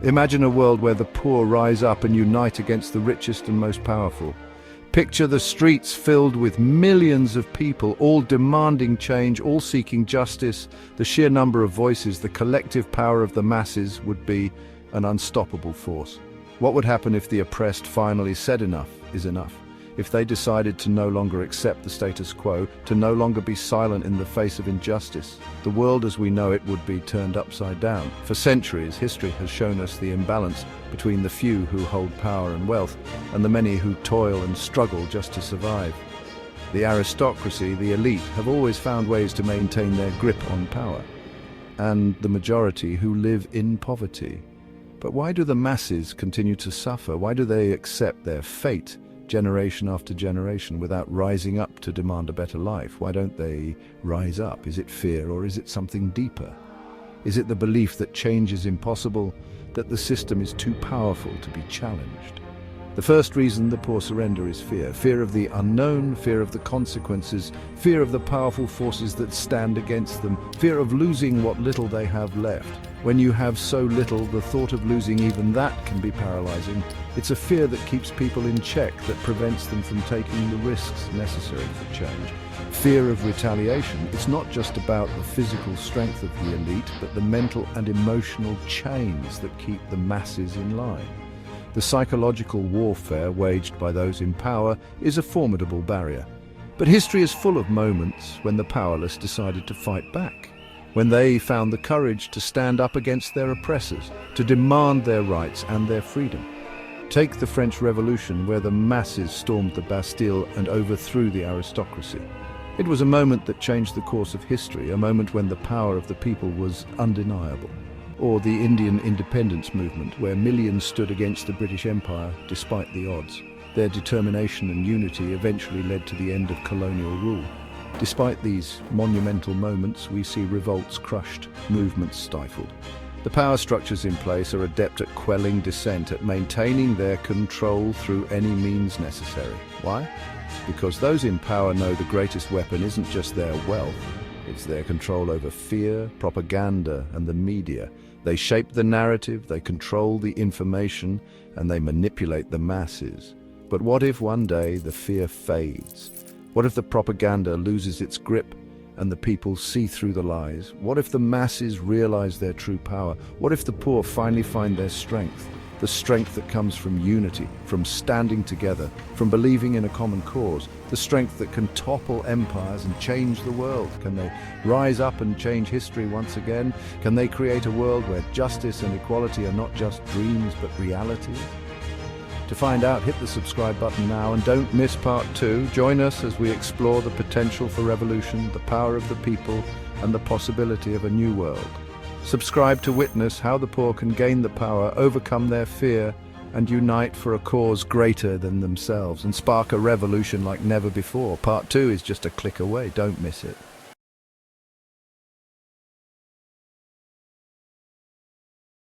Imagine a world where the poor rise up and unite against the richest and most powerful. Picture the streets filled with millions of people, all demanding change, all seeking justice. The sheer number of voices, the collective power of the masses would be an unstoppable force. What would happen if the oppressed finally said enough is enough? If they decided to no longer accept the status quo, to no longer be silent in the face of injustice? The world as we know it would be turned upside down. For centuries, history has shown us the imbalance between the few who hold power and wealth and the many who toil and struggle just to survive. The aristocracy, the elite, have always found ways to maintain their grip on power, and the majority who live in poverty. But why do the masses continue to suffer? Why do they accept their fate generation after generation without rising up to demand a better life? Why don't they rise up? Is it fear, or is it something deeper? Is it the belief that change is impossible, that the system is too powerful to be challenged? The first reason the poor surrender is fear. Fear of the unknown, fear of the consequences, fear of the powerful forces that stand against them, fear of losing what little they have left. When you have so little, the thought of losing even that can be paralyzing. It's a fear that keeps people in check, that prevents them from taking the risks necessary for change. Fear of retaliation. It's not just about the physical strength of the elite, but the mental and emotional chains that keep the masses in line. The psychological warfare waged by those in power is a formidable barrier. But history is full of moments when the powerless decided to fight back, when they found the courage to stand up against their oppressors, to demand their rights and their freedom. Take the French Revolution, where the masses stormed the Bastille and overthrew the aristocracy. It was a moment that changed the course of history, a moment when the power of the people was undeniable. Or the Indian independence movement, where millions stood against the British Empire despite the odds. Their determination and unity eventually led to the end of colonial rule. Despite these monumental moments, we see revolts crushed, movements stifled. The power structures in place are adept at quelling dissent, at maintaining their control through any means necessary. Why? Because those in power know the greatest weapon isn't just their wealth, it's their control over fear, propaganda, and the media. They shape the narrative, they control the information, and they manipulate the masses. But what if one day the fear fades? What if the propaganda loses its grip and the people see through the lies? What if the masses realize their true power? What if the poor finally find their strength? The strength that comes from unity, from standing together, from believing in a common cause, the strength that can topple empires and change the world. Can they rise up and change history once again? Can they create a world where justice and equality are not just dreams but realities? To find out, hit the subscribe button now and don't miss part 2. Join us as we explore the potential for revolution, the power of the people, and the possibility of a new world. Subscribe to witness how the poor can gain the power, overcome their fear, and unite for a cause greater than themselves, and spark a revolution like never before. Part 2 is just a click away. Don't miss it.